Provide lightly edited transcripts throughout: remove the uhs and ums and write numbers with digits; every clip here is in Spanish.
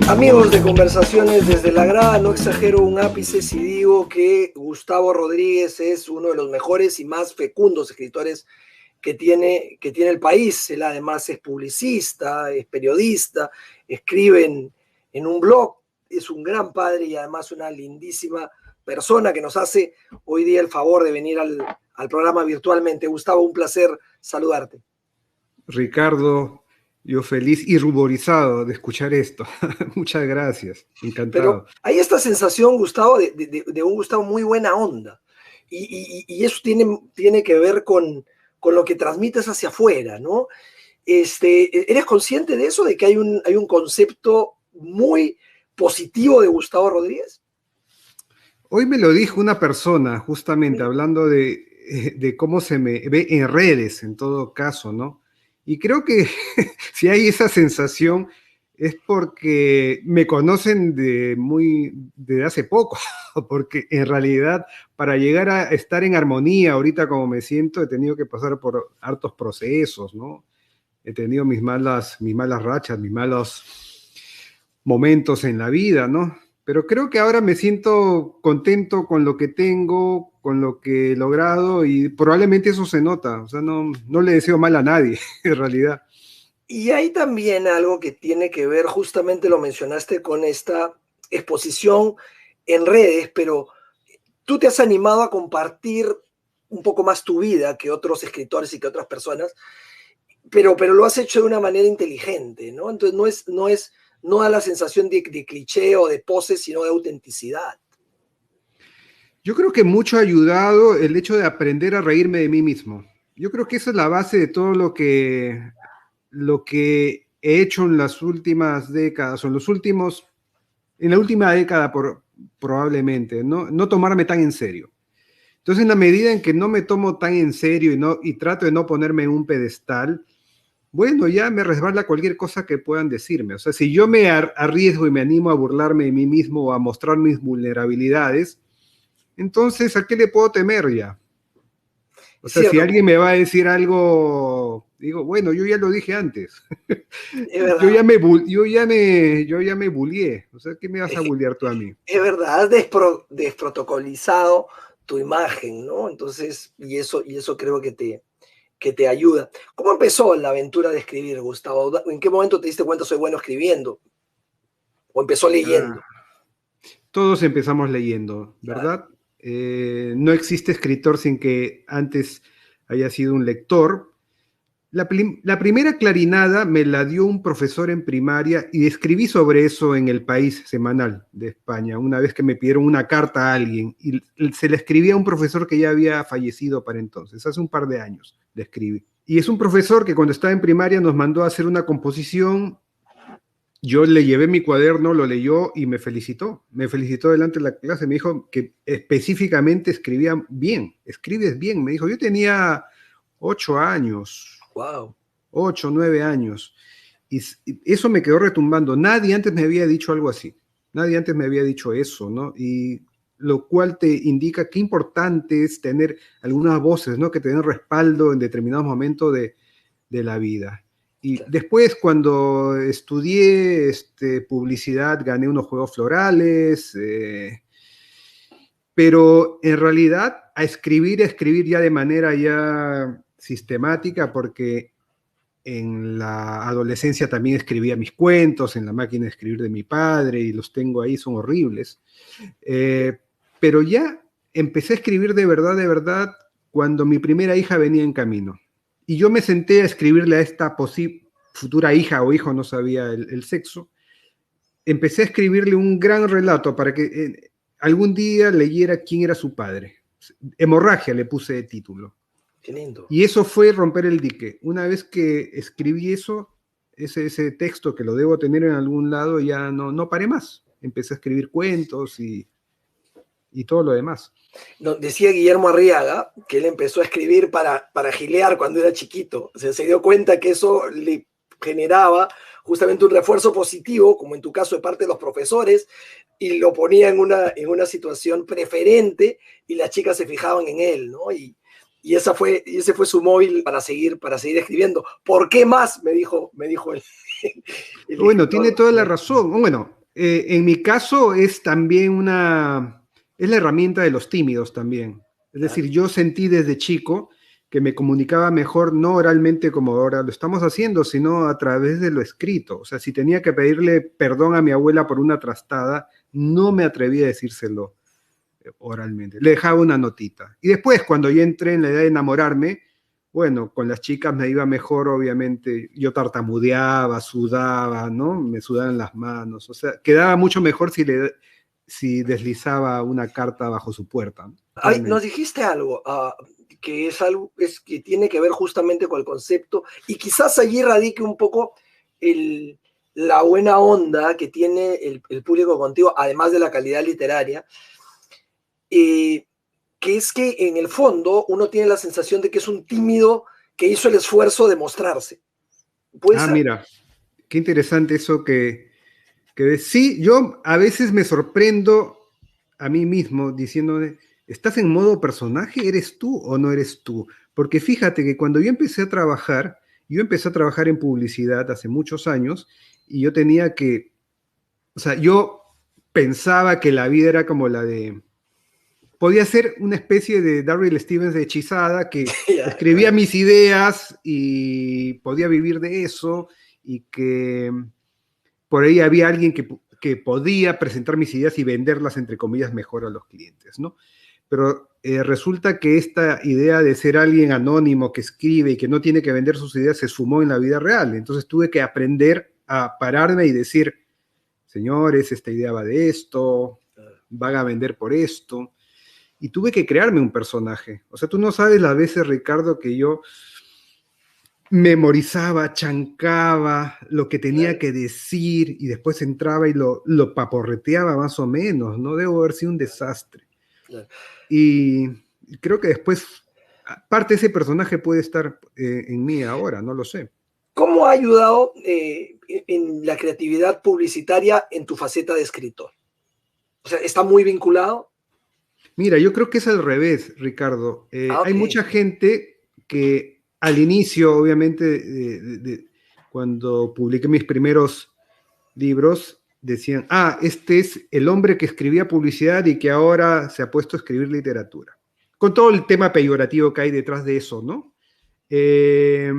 Amigos de Conversaciones desde la Grada, no exagero un ápice si digo que Gustavo Rodríguez es uno de los mejores y más fecundos escritores que tiene el país. Él además es publicista, es periodista, escribe en un blog, es un gran padre y además una lindísima persona que nos hace hoy día el favor de venir al programa virtualmente. Gustavo, un placer saludarte. Ricardo, yo feliz y ruborizado de escuchar esto. Muchas gracias, Pero encantado. hay esta sensación, Gustavo, de un Gustavo muy buena onda. Y eso tiene que ver con lo que transmites hacia afuera, ¿no? ¿Eres consciente de eso, de que hay un concepto muy positivo de Gustavo Rodríguez? Hoy me lo dijo una persona, justamente hablando de cómo se me ve en redes, en todo caso, ¿no? Y creo que si hay esa sensación es porque me conocen de hace poco, porque en realidad para llegar a estar en armonía ahorita como me siento he tenido que pasar por hartos procesos, ¿no? He tenido mis malas rachas, mis malos momentos en la vida, ¿no? Pero creo que ahora me siento contento con lo que tengo, con lo que he logrado y probablemente eso se nota. O sea, no le deseo mal a nadie, en realidad. Y hay también algo que tiene que ver, justamente lo mencionaste con esta exposición en redes, pero tú te has animado a compartir un poco más tu vida que otros escritores y que otras personas, pero lo has hecho de una manera inteligente, ¿no? Entonces no da la sensación de cliché o de pose, sino de autenticidad. Yo creo que mucho ha ayudado el hecho de aprender a reírme de mí mismo. Yo creo que esa es la base de todo lo que he hecho en las últimas décadas, o en la última década probablemente, ¿no? No tomarme tan en serio. Entonces, en la medida en que no me tomo tan en serio y trato de no ponerme en un pedestal, bueno, ya me resbala cualquier cosa que puedan decirme. O sea, si yo me arriesgo y me animo a burlarme de mí mismo o a mostrar mis vulnerabilidades, entonces, ¿a qué le puedo temer ya? O Es sea, si cierto, alguien me va a decir algo, digo, bueno, yo ya lo dije antes. es verdad. Yo ya me bullié. O sea, ¿qué me vas a bullear tú a mí? Es verdad, has desprotocolizado tu imagen, ¿no? Entonces, y eso creo que te ayuda. ¿Cómo empezó la aventura de escribir, Gustavo? ¿En qué momento te diste cuenta soy bueno escribiendo? ¿O empezó Ah, leyendo? todos empezamos leyendo, Claro. ¿verdad? No existe escritor sin que antes haya sido un lector. La primera clarinada me la dio un profesor en primaria y escribí sobre eso en El País semanal de España, una vez que me pidieron una carta a alguien y se la escribí a un profesor que ya había fallecido para entonces, hace un par de años le escribí. Y es un profesor que cuando estaba en primaria nos mandó a hacer una composición. Yo le llevé mi cuaderno, lo leyó y me felicitó delante de la clase, me dijo que específicamente escribía bien, escribes bien, me dijo, yo tenía 8 años, Wow. 8, 9 años. Y eso me quedó retumbando. Nadie antes me había dicho algo así. Nadie antes me había dicho eso, ¿no? Y lo cual te indica qué importante es tener algunas voces, ¿no? Que te den respaldo en determinados momentos de la vida. Y Claro. después, cuando estudié publicidad, gané unos juegos florales, pero en realidad a escribir ya de manera ya sistemática, porque en la adolescencia también escribía mis cuentos en la máquina de escribir de mi padre y los tengo ahí, son horribles. Eh, pero ya empecé a escribir de verdad, cuando mi primera hija venía en camino. Y yo me senté a escribirle a esta futura hija o hijo, no sabía el sexo. Empecé a escribirle un gran relato para que algún día leyera quién era su padre. Hemorragia le puse de título. Qué lindo. Y eso fue romper el dique. Una vez que escribí eso, ese texto que lo debo tener en algún lado, ya no paré más. Empecé a escribir cuentos y todo lo demás. No, decía Guillermo Arriaga que él empezó a escribir para gilear cuando era chiquito. O sea, se dio cuenta que eso le generaba justamente un refuerzo positivo, como en tu caso de parte de los profesores, y lo ponía en una situación preferente y las chicas se fijaban en él, ¿no? Y ese fue su móvil para seguir escribiendo. ¿Por qué más? Me dijo el Bueno, escritor. tiene toda la razón. Bueno, En mi caso es también es la herramienta de los tímidos también. Es Claro. decir, yo sentí desde chico que me comunicaba mejor no oralmente como ahora lo estamos haciendo, sino a través de lo escrito. O sea, si tenía que pedirle perdón a mi abuela por una trastada, no me atrevía a decírselo oralmente. Le dejaba una notita. Y después, cuando yo entré en la edad de enamorarme, bueno, con las chicas me iba mejor, obviamente. Yo tartamudeaba, sudaba, ¿no? Me sudaban las manos. O sea, quedaba mucho mejor si deslizaba una carta bajo su puerta, ¿no? Ay, nos Realmente. dijiste algo, que es algo que tiene que ver justamente con el concepto, y quizás allí radique un poco el, la buena onda que tiene el público contigo, además de la calidad literaria, eh, que es que en el fondo uno tiene la sensación de que es un tímido que hizo el esfuerzo de mostrarse. ¿Puede Ah, ser? mira, qué interesante eso que ves. Sí, yo a veces me sorprendo a mí mismo diciéndome, ¿estás en modo personaje? ¿Eres tú o no eres tú? Porque fíjate que cuando yo empecé a trabajar en publicidad hace muchos años y yo tenía que, o sea, yo pensaba que la vida era como la de, podía ser una especie de Darryl Stevens de hechizada que Ya, escribía claro. mis ideas y podía vivir de eso y que por ahí había alguien que podía presentar mis ideas y venderlas, entre comillas, mejor a los clientes, ¿no? Pero resulta que esta idea de ser alguien anónimo que escribe y que no tiene que vender sus ideas se sumó en la vida real. Entonces tuve que aprender a pararme y decir, señores, esta idea va de esto, van a vender por esto. Y tuve que crearme un personaje. O sea, tú no sabes las veces, Ricardo, que yo memorizaba, chancaba lo que tenía Claro, que decir y después entraba y lo paporreteaba más o menos, ¿no? Debo haber sido un desastre. claro. Y creo que después, parte de ese personaje puede estar en mí ahora, no lo sé. ¿Cómo ha ayudado en la creatividad publicitaria en tu faceta de escritor? O sea, ¿está muy vinculado? Mira, yo creo que es al revés, Ricardo. Ah, Hay ok. mucha gente que al inicio, obviamente, cuando publiqué mis primeros libros, decían, ah, este es el hombre que escribía publicidad y que ahora se ha puesto a escribir literatura. Con todo el tema peyorativo que hay detrás de eso, ¿no? Eh,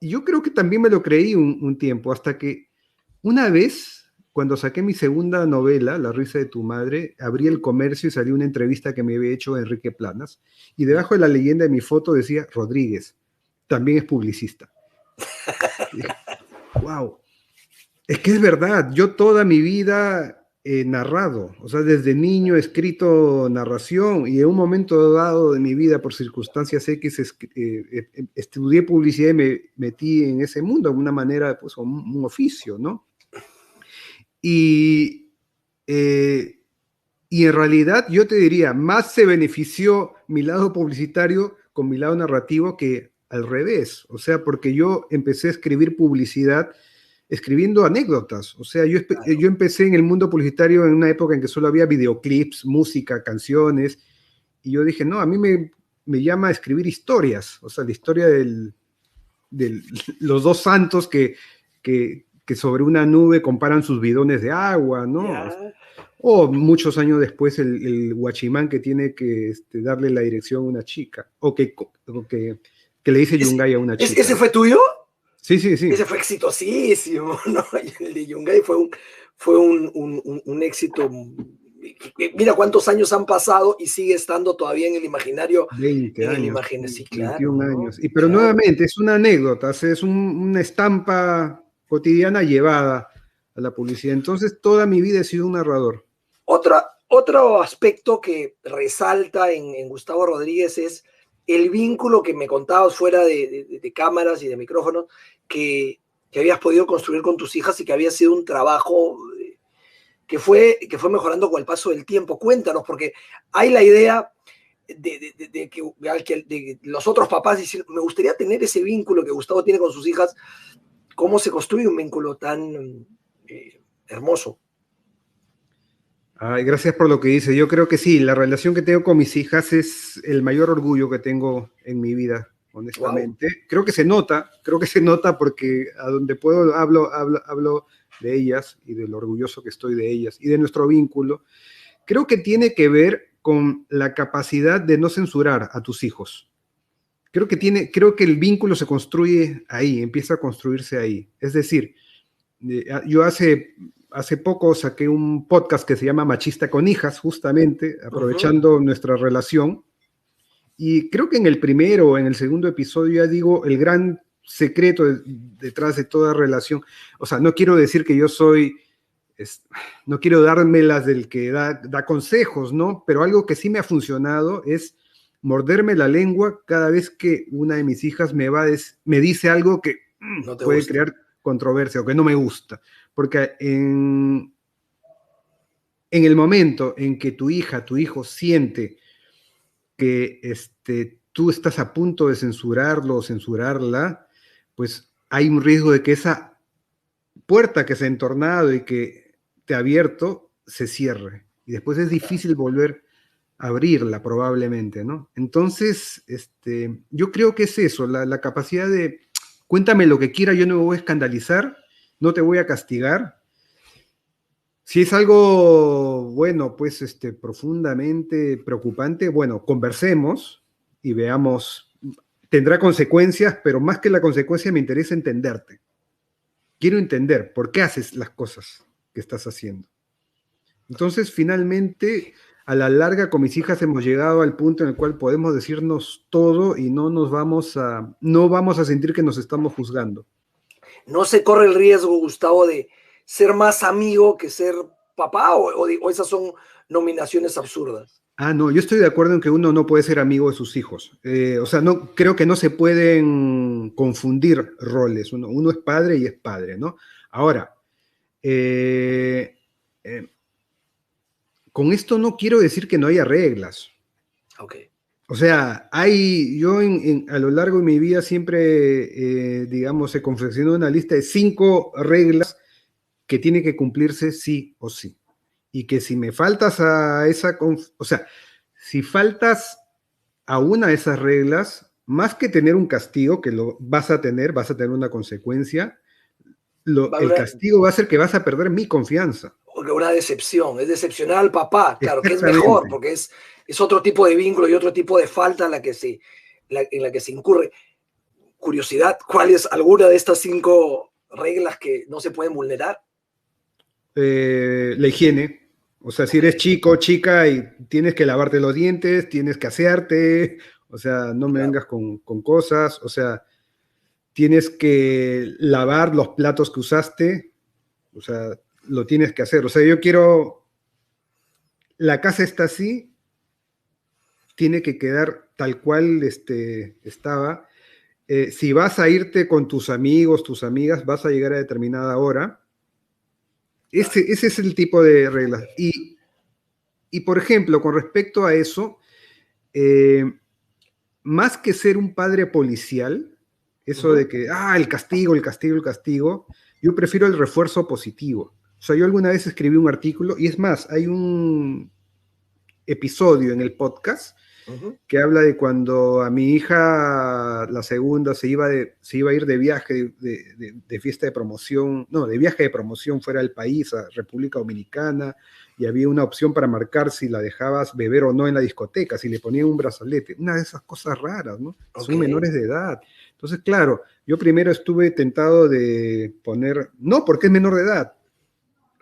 yo creo que también me lo creí un tiempo, hasta que una vez, cuando saqué mi segunda novela, La risa de tu madre, abrí el comercio y salió una entrevista que me había hecho Enrique Planas, y debajo de la leyenda de mi foto decía Rodríguez, también es publicista. Y dije, wow, es que es verdad, yo toda mi vida he narrado, o sea, desde niño he escrito narración y en un momento dado de mi vida, por circunstancias X, estudié publicidad y me metí en ese mundo de alguna manera, pues, un oficio, ¿no? Y, eh, y en realidad yo te diría, más se benefició mi lado publicitario con mi lado narrativo que al revés, o sea, porque yo empecé a escribir publicidad escribiendo anécdotas. O sea, Claro. yo empecé en el mundo publicitario en una época en que solo había videoclips, música, canciones, y yo dije, no, a mí me llama a escribir historias, o sea, la historia del los dos santos que sobre una nube comparan sus bidones de agua, ¿no? Ya. O muchos años después el guachimán que tiene que darle la dirección a una chica, que le dice ¿Ese, Yungay a una ese chica. fue tuyo? Sí, sí, sí. Ese fue exitosísimo, ¿no? Y el de Yungay fue un éxito. Mira cuántos años han pasado y sigue estando todavía en el imaginario, 20 en el años, imaginario. Sí, claro, 21 ¿no? años. Pero Claro. nuevamente, es una anécdota, o sea, es una estampa cotidiana llevada a la publicidad. Entonces, toda mi vida he sido un narrador. Otro aspecto que resalta en Gustavo Rodríguez es el vínculo que me contabas fuera de cámaras y de micrófonos que habías podido construir con tus hijas y que había sido un trabajo que fue mejorando con el paso del tiempo. Cuéntanos, porque hay la idea de que los otros papás dicen, me gustaría tener ese vínculo que Gustavo tiene con sus hijas. ¿Cómo se construye un vínculo tan hermoso? Ay, gracias por lo que dice. Yo creo que sí, la relación que tengo con mis hijas es el mayor orgullo que tengo en mi vida. honestamente. Wow. Creo que se nota porque a donde puedo hablo de ellas y de lo orgulloso que estoy de ellas y de nuestro vínculo. Creo que tiene que ver con la capacidad de no censurar a tus hijos. Creo que el vínculo se construye ahí, empieza a construirse ahí. Es decir, yo hace poco saqué un podcast que se llama Machista con Hijas, justamente, aprovechando nuestra relación. Y creo que en el primero o en el segundo episodio ya digo el gran secreto detrás de toda relación. O sea, no quiero decir que yo no quiero dármelas del que da consejos, ¿no? Pero algo que sí me ha funcionado es morderme la lengua cada vez que una de mis hijas me dice algo que no puede gusta. crear controversia o que no me gusta. Porque en el momento en que tu hijo siente que tú estás a punto de censurarlo o censurarla, pues hay un riesgo de que esa puerta que se ha entornado y que te ha abierto se cierre. Y después es difícil volver a abrirla probablemente, ¿no? Entonces, yo creo que es eso, la capacidad de cuéntame lo que quiera, yo no me voy a escandalizar, no te voy a castigar. Si es algo, bueno, pues profundamente preocupante, bueno, conversemos y veamos, tendrá consecuencias, pero más que la consecuencia me interesa entenderte. Quiero entender por qué haces las cosas que estás haciendo. Entonces, finalmente, a la larga con mis hijas hemos llegado al punto en el cual podemos decirnos todo y no vamos a sentir que nos estamos juzgando. ¿No se corre el riesgo, Gustavo, de ser más amigo que ser papá o esas son nominaciones absurdas? No, yo estoy de acuerdo en que uno no puede ser amigo de sus hijos. O sea, creo que no se pueden confundir roles. Uno es padre y es padre, ¿no? Ahora, con esto no quiero decir que no haya reglas. Ok. O sea, yo a lo largo de mi vida siempre, digamos, he confeccionado una lista de 5 reglas que tienen que cumplirse sí o sí. Y que si me faltas si faltas a una de esas reglas, más que tener un castigo, que lo vas a tener una consecuencia, el castigo va a ser que vas a perder mi confianza. Una decepción, es decepcionar al papá, claro, que es mejor, porque es otro tipo de vínculo y otro tipo de falta en la que se incurre. Curiosidad, ¿cuál es alguna de estas 5 reglas que no se pueden vulnerar? La higiene. O sea, si eres chico o chica y tienes que lavarte los dientes, tienes que asearte, o sea, no me vengas con cosas, o sea, tienes que lavar los platos que usaste, o sea, lo tienes que hacer. O sea, la casa está así, tiene que quedar tal cual estaba. Si vas a irte con tus amigos, tus amigas, vas a llegar a determinada hora. Ese es el tipo de reglas. Y por ejemplo, con respecto a eso, más que ser un padre policial, eso de que, el castigo, yo prefiero el refuerzo positivo. O sea, yo alguna vez escribí un artículo, y es más, hay un episodio en el podcast que habla de cuando a mi hija, la segunda, se iba a ir de viaje, de fiesta de promoción, no, de viaje de promoción fuera del país, a República Dominicana, y había una opción para marcar si la dejabas beber o no en la discoteca, si le ponían un brazalete, una de esas cosas raras, ¿no? Son menores de edad. Entonces, claro, yo primero estuve tentado de poner, no, porque es menor de edad.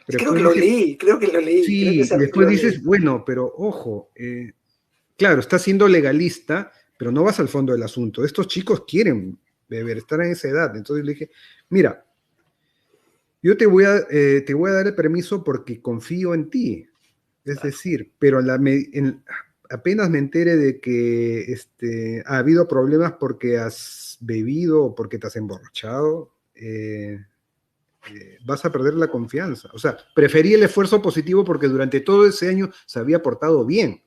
Creo que lo leí. Sí, y después dices, bueno, pero ojo, claro, estás siendo legalista, pero no vas al fondo del asunto. Estos chicos quieren beber, estar en esa edad. Entonces le dije, mira, yo te voy a dar el permiso porque confío en ti. Es decir, pero apenas me entere de que ha habido problemas porque has bebido o porque te has emborrachado, vas a perder la confianza. O sea, preferí el esfuerzo positivo porque durante todo ese año se había portado bien.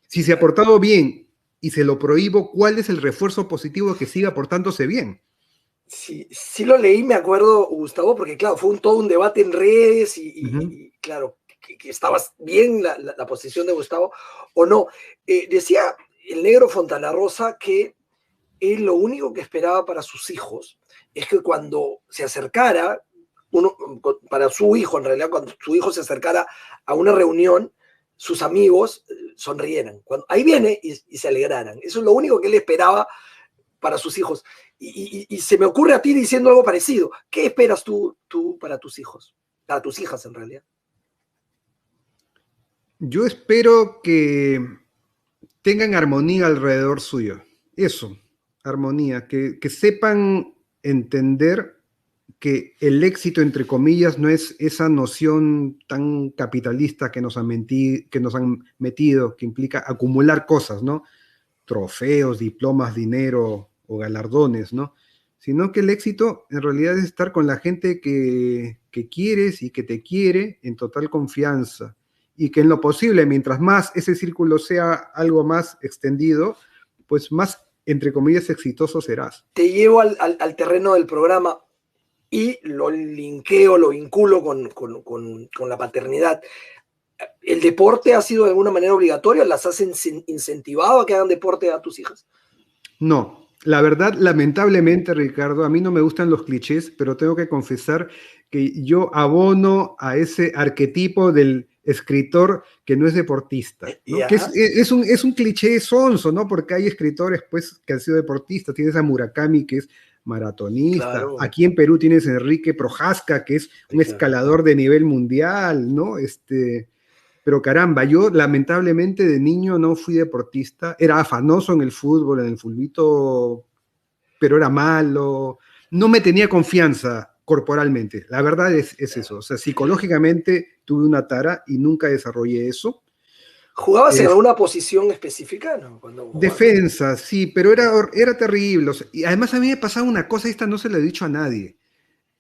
Si se ha portado bien y se lo prohíbo, ¿cuál es el refuerzo positivo que siga portándose bien? Sí lo leí, me acuerdo, Gustavo, porque claro, fue todo un debate en redes y claro, que estaba bien la posición de Gustavo o no. Decía el negro Fontana Rosa que él lo único que esperaba para sus hijos es que cuando se acercara, para su hijo, en realidad, cuando su hijo se acercara a una reunión, sus amigos sonrieran. Ahí viene y se alegraran. Eso es lo único que él esperaba para sus hijos. Y se me ocurre a ti diciendo algo parecido. ¿Qué esperas tú para tus hijos? Para tus hijas, en realidad. Yo espero que tengan armonía alrededor suyo. Eso, armonía. Que sepan entender que el éxito, entre comillas, no es esa noción tan capitalista que nos han metido, que implica acumular cosas, ¿no? Trofeos, diplomas, dinero o galardones, ¿no? Sino que el éxito en realidad es estar con la gente que quieres y que te quiere en total confianza. Y que en lo posible, mientras más ese círculo sea algo más extendido, pues más, entre comillas, exitoso serás. Te llevo al terreno del programa y lo linkeo, lo vinculo con la paternidad. ¿El deporte ha sido de alguna manera obligatorio? ¿Las has incentivado a que hagan deporte a tus hijas? No, la verdad, lamentablemente, Ricardo, a mí no me gustan los clichés, pero tengo que confesar que yo abono a ese arquetipo del escritor que no es deportista, ¿no? Que es un cliché sonso, ¿no? Porque hay escritores, pues, que han sido deportistas. Tienes a Murakami, que es maratonista. Claro. Aquí en Perú tienes a Enrique Prohaska, que es un escalador de nivel mundial, ¿no? Pero caramba, yo lamentablemente de niño no fui deportista. Era afanoso en el fútbol, en el fulbito, pero era malo. No me tenía confianza corporalmente. La verdad es eso. O sea, psicológicamente tuve una tara y nunca desarrollé eso. ¿Jugabas en alguna posición específica? ¿No? Defensa, sí, pero era terrible. O sea, y además a mí me pasaba una cosa, esta no se la he dicho a nadie.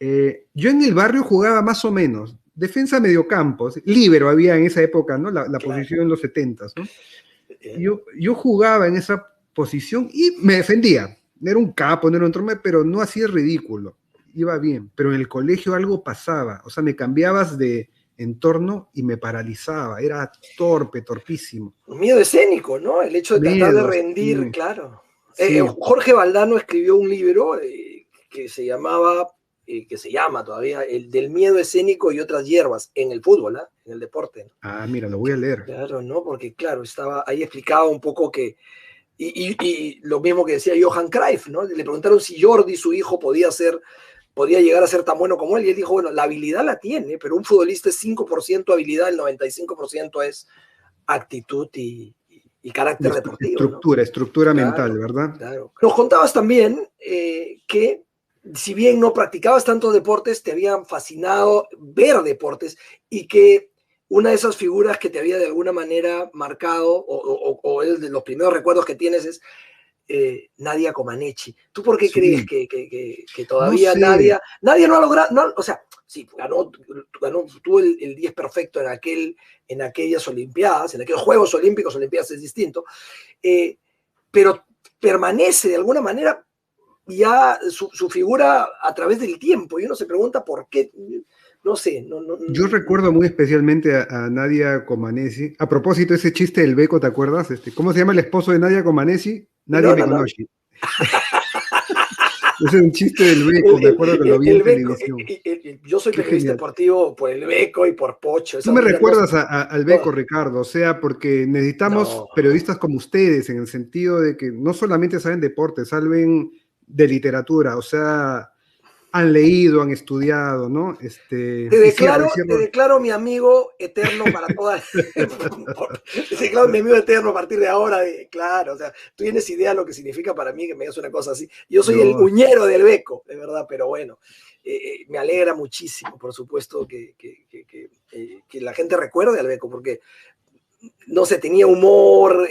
Yo en el barrio jugaba más o menos. Defensa mediocampo, líbero había en esa época, ¿no? La posición en los 70s, ¿no? Yo jugaba en esa posición y me defendía. No era un capo, no era un trompe, pero no hacía ridículo. Iba bien, pero en el colegio algo pasaba, o sea, me cambiabas de entorno y me paralizaba, era torpísimo. Miedo escénico, ¿no? El hecho de tratar de rendir, sí. Claro. Sí. Jorge Valdano escribió un libro que se llamaba, que se llama todavía, el del miedo escénico y otras hierbas en el fútbol, ¿eh? En el deporte, ¿no? Ah, mira, lo voy a leer. Claro, ¿no? Porque, claro, estaba ahí explicaba un poco que, y lo mismo que decía Johan Cruyff, ¿no? Le preguntaron si Jordi, su hijo, podía llegar a ser tan bueno como él, y él dijo, bueno, la habilidad la tiene, pero un futbolista es 5% habilidad, el 95% es actitud y carácter deportivo. Estructura mental, ¿verdad? Claro. Nos contabas también que si bien no practicabas tantos deportes, te habían fascinado ver deportes y que una de esas figuras que te había de alguna manera marcado o es de los primeros recuerdos que tienes es Nadia Comaneci. ¿Tú por qué crees que todavía no sé. Nadia no ha logrado, o sea, sí, tuvo el 10 perfecto en aquellas Olimpiadas, en aquellos Juegos Olímpicos, Olimpiadas es distinto, pero permanece de alguna manera ya su figura a través del tiempo, y uno se pregunta por qué, no sé. Yo recuerdo muy especialmente a Nadia Comaneci. A propósito, ese chiste del Beco, ¿te acuerdas? ¿Cómo se llama el esposo de Nadia Comaneci? Nadia Beconoshi. Ese es un chiste del Beco, me acuerdo que lo vi en televisión. Yo soy periodista deportivo por el Beco y por Pocho. Tú me recuerdas al Beco, Ricardo, o sea, porque necesitamos periodistas como ustedes, en el sentido de que no solamente saben deporte, saben de literatura, o sea, han leído, han estudiado, ¿no? Te declaro mi amigo eterno para todas. Te declaro mi amigo eterno a partir de ahora. Claro, o sea, tú tienes idea de lo que significa para mí que me digas una cosa así. Yo soy el uñero del Beco, de verdad, pero bueno, me alegra muchísimo, por supuesto, que la gente recuerde al Beco, porque, no sé, tenía humor,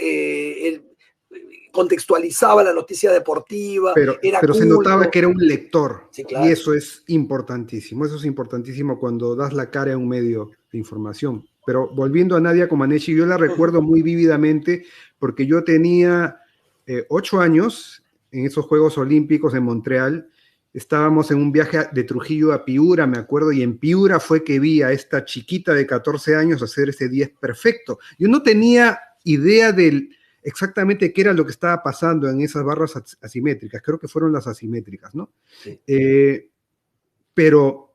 contextualizaba la noticia deportiva, pero se notaba que era un lector, sí, claro. Y eso es importantísimo cuando das la cara a un medio de información. Pero volviendo a Nadia Comaneci, yo la recuerdo muy vívidamente porque yo tenía 8 años en esos Juegos Olímpicos en Montreal. Estábamos en un viaje de Trujillo a Piura, me acuerdo, y en Piura fue que vi a esta chiquita de 14 años hacer ese 10 perfecto. Yo no tenía idea del exactamente qué era lo que estaba pasando en esas barras asimétricas. Creo que fueron las asimétricas, ¿no? Sí. Pero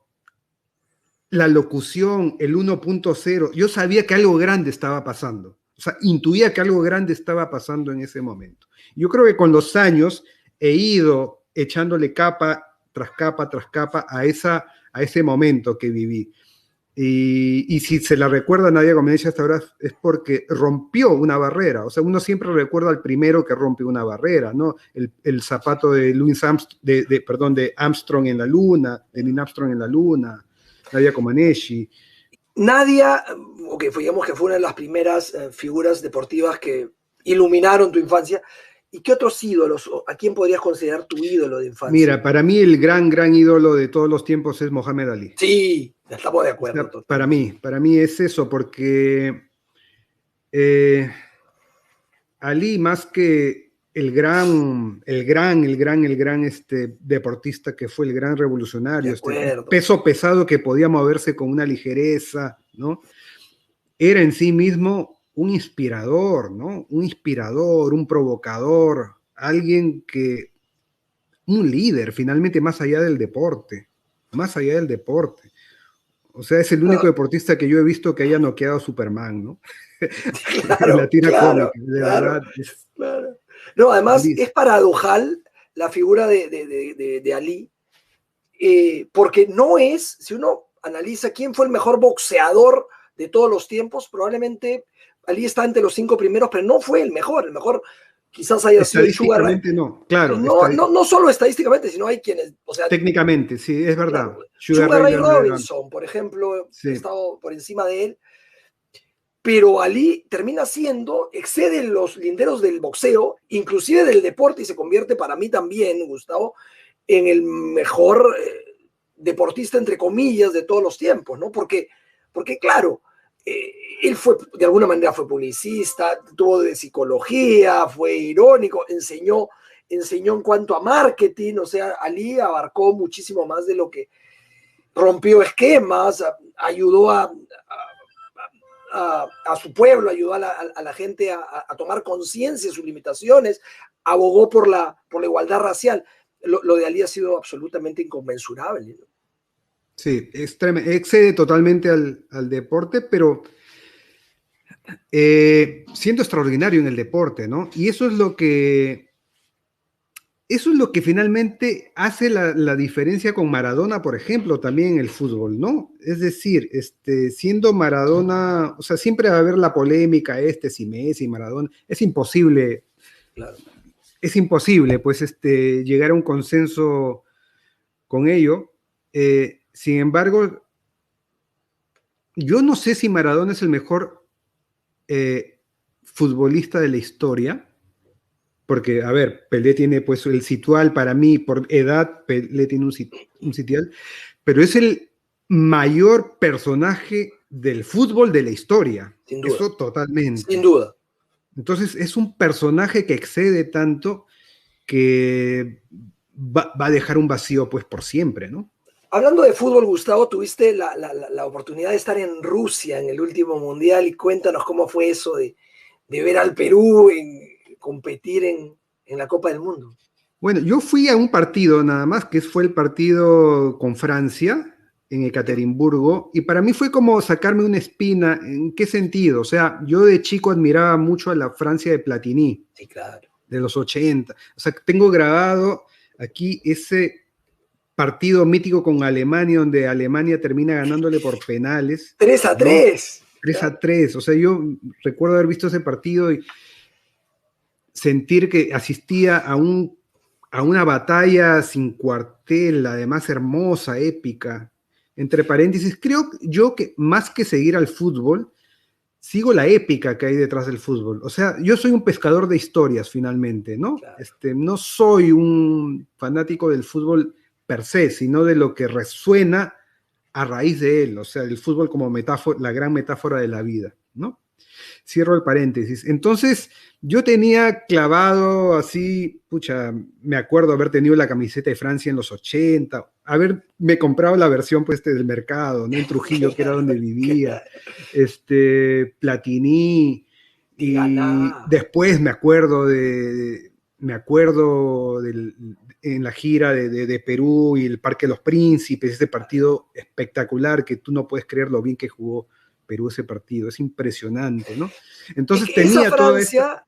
la locución, el 1.0, yo sabía que algo grande estaba pasando. O sea, intuía que algo grande estaba pasando en ese momento. Yo creo que con los años he ido echándole capa tras capa tras capa a ese momento que viví. Y si se la recuerda a Nadia Comaneci hasta ahora es porque rompió una barrera. O sea, uno siempre recuerda al primero que rompe una barrera, ¿no? El zapato de Louis Armstrong, de Armstrong en la luna, de Neil Armstrong en la luna, Nadia Comaneci. Nadia, digamos que fue una de las primeras figuras deportivas que iluminaron tu infancia. ¿Y qué otros ídolos? ¿A quién podrías considerar tu ídolo de infancia? Mira, para mí el gran ídolo de todos los tiempos es Mohamed Ali. Sí, estamos de acuerdo. O sea, para mí es eso, porque Ali, más que el gran deportista que fue, el gran revolucionario, peso pesado que podía moverse con una ligereza, ¿no? Era en sí mismo un inspirador, ¿no? Un inspirador, un provocador, alguien que, un líder, finalmente, más allá del deporte. O sea, es el único deportista que yo he visto que haya noqueado a Superman, ¿no? Claro, en la tira cómica, de verdad. Claro. No, además es paradojal la figura de Ali, porque no es, si uno analiza quién fue el mejor boxeador de todos los tiempos, probablemente Ali está entre los 5 primeros, pero no fue el mejor quizás haya sido Sugar Ray. No, claro. No solo estadísticamente, sino hay quienes, o sea, técnicamente, sí, es verdad. Claro, Sugar Ray Robinson, por ejemplo, sí, ha estado por encima de él, pero Ali termina excede los linderos del boxeo, inclusive del deporte, y se convierte para mí también, Gustavo, en el mejor deportista, entre comillas, de todos los tiempos, ¿no? Porque claro, él de alguna manera fue publicista, tuvo de psicología, fue irónico, enseñó en cuanto a marketing, o sea, Ali abarcó muchísimo más de lo que rompió esquemas, ayudó a su pueblo, ayudó a la gente a tomar conciencia de sus limitaciones, abogó por la igualdad racial. Lo de Ali ha sido absolutamente inconmensurable, ¿no? Sí, excede totalmente al deporte, pero siendo extraordinario en el deporte, ¿no? Y eso es lo que finalmente hace la diferencia con Maradona, por ejemplo, también en el fútbol, ¿no? Es decir, siendo Maradona, o sea, siempre va a haber la polémica, si Messi, Maradona, es imposible, claro. Es imposible, pues, llegar a un consenso con ello. Sin embargo, yo no sé si Maradona es el mejor futbolista de la historia, porque, a ver, Pelé tiene pues el sitial, para mí, por edad, Pelé tiene un sitial, pero es el mayor personaje del fútbol de la historia. Sin duda. Eso totalmente. Sin duda. Entonces, es un personaje que excede tanto que va a dejar un vacío pues por siempre, ¿no? Hablando de fútbol, Gustavo, tuviste la oportunidad de estar en Rusia en el último mundial, y cuéntanos cómo fue eso de ver al Perú competir en la Copa del Mundo. Bueno, yo fui a un partido nada más, que fue el partido con Francia, en Ekaterimburgo, y para mí fue como sacarme una espina. ¿En qué sentido? O sea, yo de chico admiraba mucho a la Francia de Platini. Sí, claro. De los 80. O sea, tengo grabado aquí ese partido mítico con Alemania, donde Alemania termina ganándole por penales. 3-3. ¿No? 3-3. O sea, yo recuerdo haber visto ese partido y sentir que asistía a una batalla sin cuartel, además hermosa, épica. Entre paréntesis, creo yo que más que seguir al fútbol, sigo la épica que hay detrás del fútbol. O sea, yo soy un pescador de historias finalmente, ¿no? Claro. No soy un fanático del fútbol per se, sino de lo que resuena a raíz de él. O sea, el fútbol como metáfora, la gran metáfora de la vida, ¿no? Cierro el paréntesis. Entonces, yo tenía clavado así, pucha, me acuerdo haber tenido la camiseta de Francia en los 80, haberme comprado la versión pues del mercado, ¿no? En Trujillo, que era donde vivía, Platini, Y Tigana. después en la gira de Perú y el Parque de los Príncipes, ese partido espectacular que tú no puedes creer lo bien que jugó Perú ese partido, es impresionante, ¿no? Es Entonces que esa tenía toda esta...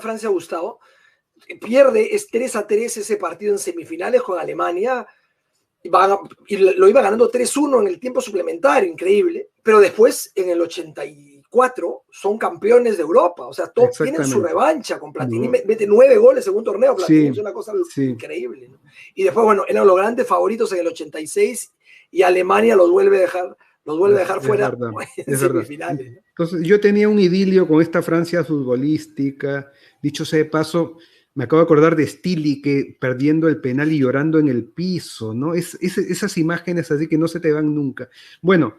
Francia, Gustavo, pierde, es 3-3 ese partido en semifinales con Alemania, y lo iba ganando 3-1 en el tiempo suplementario, increíble, pero después en el 84 son campeones de Europa, o sea, tienen su Exactamente. revancha con Platini, No, mete 9 goles en un torneo, Platini, es sí, una cosa sí, increíble, ¿no? Y después, bueno, eran los grandes favoritos en el 86 y Alemania los vuelve a dejar es fuera verdad, en es verdad. semifinales, ¿no? Entonces yo tenía un idilio con esta Francia futbolística, dicho sea de paso, me acabo de acordar de Stili que perdiendo el penal y llorando en el piso, ¿no? Esas imágenes así que no se te van nunca. Bueno,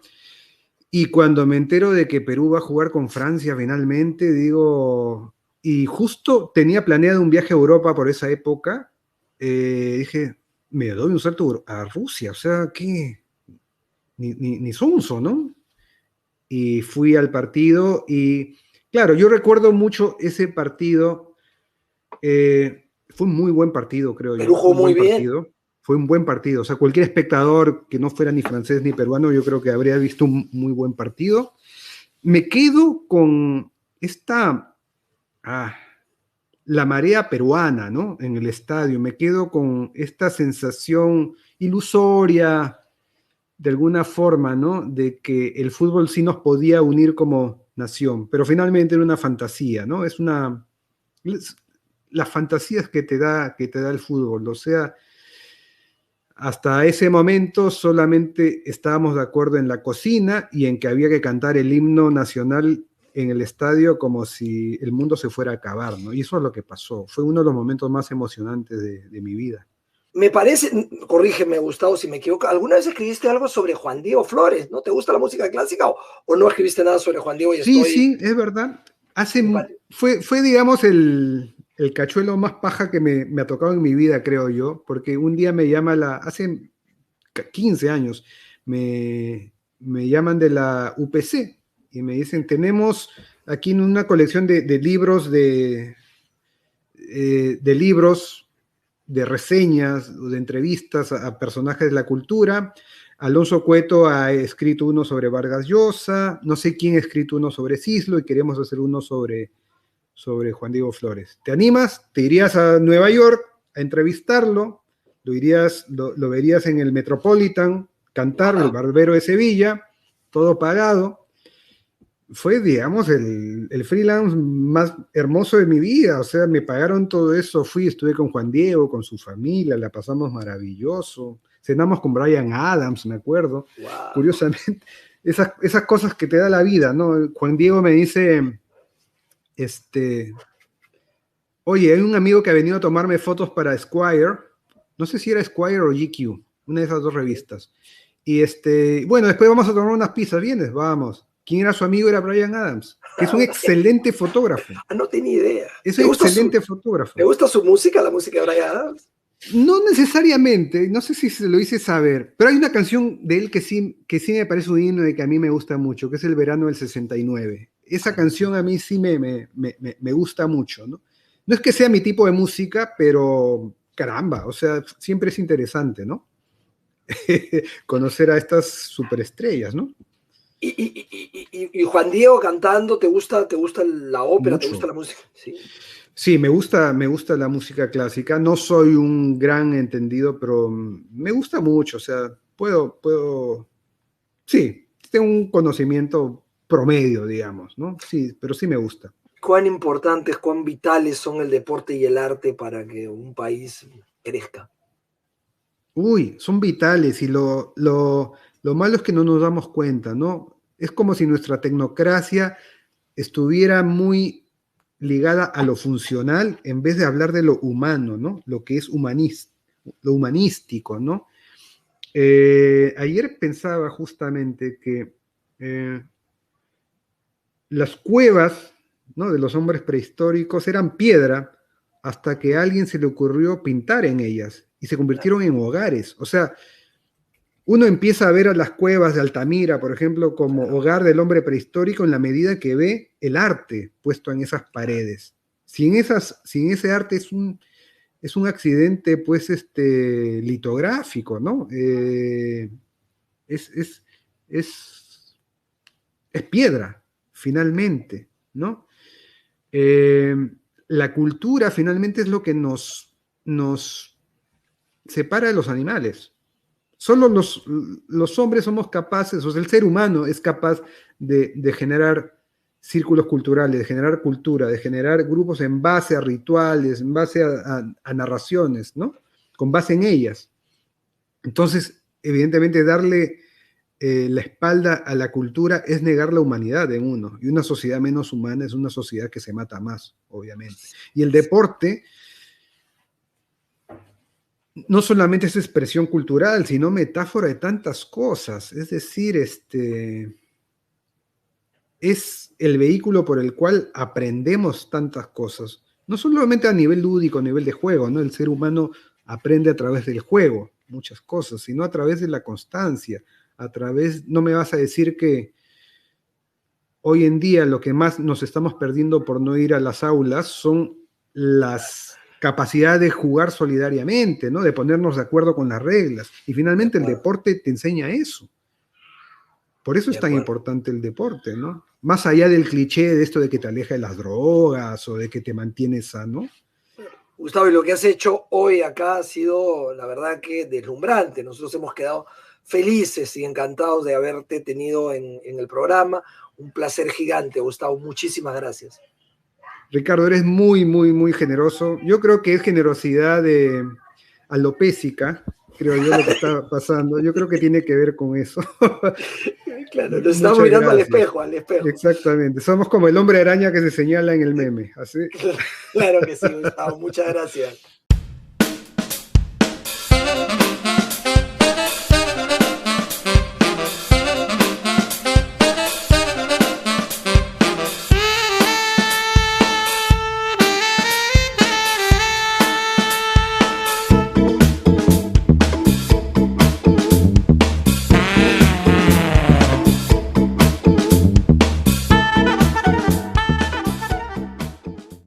y cuando me entero de que Perú va a jugar con Francia finalmente, digo, y justo tenía planeado un viaje a Europa por esa época, dije, me doy un salto a Rusia, o sea, ¿qué? Ni sonso, ¿no? Y fui al partido y, claro, yo recuerdo mucho ese partido, fue un muy buen partido, creo Perú yo, fue jugó un muy buen bien. partido, fue un buen partido, o sea, cualquier espectador que no fuera ni francés ni peruano, yo creo que habría visto un muy buen partido. Me quedo con esta, ah, la marea peruana, ¿no? En el estadio, me quedo con esta sensación ilusoria, de alguna forma, ¿no? De que el fútbol sí nos podía unir como nación, pero finalmente era una fantasía, ¿no? Es las fantasías que te da el fútbol, o sea, hasta ese momento solamente estábamos de acuerdo en la cocina y en que había que cantar el himno nacional en el estadio como si el mundo se fuera a acabar, ¿no? Y eso es lo que pasó. Fue uno de los momentos más emocionantes de mi vida. Me parece, corrígeme, Gustavo, si me equivoco, ¿alguna vez escribiste algo sobre Juan Diego Flores? ¿No te gusta la música clásica o no escribiste nada sobre Juan Diego y Sí, estoy... sí, es verdad. me pare- Fue digamos, el cachuelo más paja que me ha tocado en mi vida, creo yo, porque un día me llama hace 15 años, me llaman de la UPC y me dicen, tenemos aquí una colección de libros, de libros, de reseñas, de entrevistas a personajes de la cultura. Alonso Cueto ha escrito uno sobre Vargas Llosa, no sé quién ha escrito uno sobre Cislo y queremos hacer uno sobre Juan Diego Flores. ¿Te animas? ¿Te irías a Nueva York a entrevistarlo? Lo verías en el Metropolitan cantar, el Wow. Barbero de Sevilla, todo pagado. Fue, digamos, el freelance más hermoso de mi vida. O sea, me pagaron todo eso. Estuve con Juan Diego, con su familia, la pasamos maravilloso. Cenamos con Bryan Adams, me acuerdo. Wow. Curiosamente, esas cosas que te da la vida, ¿no? Juan Diego me dice, oye, hay un amigo que ha venido a tomarme fotos para Esquire. No sé si era Esquire o GQ, una de esas dos revistas. Y bueno, después vamos a tomar unas pizzas, ¿vienes? Vamos. ¿Quién era su amigo? Era Bryan Adams, que es un excelente fotógrafo. No tenía idea. Es un excelente ¿Te fotógrafo. gusta su música, la música de Bryan Adams? No necesariamente, no sé si se lo hice saber, pero hay una canción de él que sí me parece un himno y que a mí me gusta mucho, que es El Verano del 69. Esa canción a mí sí me gusta mucho, ¿no? No es que sea mi tipo de música, pero caramba, o sea, siempre es interesante, ¿no? Conocer a estas superestrellas, ¿no? Y Juan Diego cantando, te gusta la ópera, te gusta Mucho. la música? Sí. Sí, me gusta la música clásica. No soy un gran entendido, pero me gusta mucho. O sea, sí, tengo un conocimiento promedio, digamos, ¿no? Sí, pero sí me gusta. ¿Cuán importantes, cuán vitales son el deporte y el arte para que un país crezca? Uy, son vitales y lo malo es que no nos damos cuenta, ¿no? Es como si nuestra tecnocracia estuviera muy ligada a lo funcional en vez de hablar de lo humano, ¿no? Lo que es lo humanístico, ¿no? Ayer pensaba justamente que eh, las cuevas, ¿no? De los hombres prehistóricos eran piedra hasta que a alguien se le ocurrió pintar en ellas y se convirtieron en hogares. O sea, Uno empieza a ver a las cuevas de Altamira, por ejemplo, como hogar del hombre prehistórico en la medida que ve el arte puesto en esas paredes. Si en ese arte es un accidente, pues, litográfico, ¿no? Es, es, es, es piedra, finalmente, ¿no? Eh, la cultura, finalmente, es lo que nos separa de los animales. Solo los hombres somos capaces, o sea, el ser humano es capaz de generar círculos culturales, de generar cultura, de generar grupos en base a rituales, en base a narraciones, ¿no? Con base en ellas. Entonces, evidentemente, darle la espalda a la cultura es negar la humanidad en uno. Y una sociedad menos humana es una sociedad que se mata más, obviamente. Y el deporte no solamente es expresión cultural, sino metáfora de tantas cosas. Es decir, es el vehículo por el cual aprendemos tantas cosas. No solamente a nivel lúdico, a nivel de juego, ¿no? El ser humano aprende a través del juego muchas cosas, sino a través de la constancia, a través, no me vas a decir que hoy en día lo que más nos estamos perdiendo por no ir a las aulas son las capacidades de jugar solidariamente, ¿no? De ponernos de acuerdo con las reglas. Y finalmente el deporte te enseña eso. Por eso De es tan acuerdo. importante el deporte, ¿no? Más allá del cliché de esto de que te aleja de las drogas o de que te mantienes sano. Gustavo, y lo que has hecho hoy acá ha sido, la verdad, que deslumbrante. Nosotros hemos quedado felices y encantados de haberte tenido en el programa. Un placer gigante, Gustavo. Muchísimas gracias. Ricardo, eres muy, muy, muy generoso. Yo creo que es generosidad alopésica, creo yo, lo que está pasando. Yo creo que tiene que ver con eso. Claro, nos estamos Muchas mirando al gracias. espejo, al espejo. Exactamente. Somos como el hombre araña que se señala en el meme. Así. Claro que sí, Gustavo. Muchas gracias.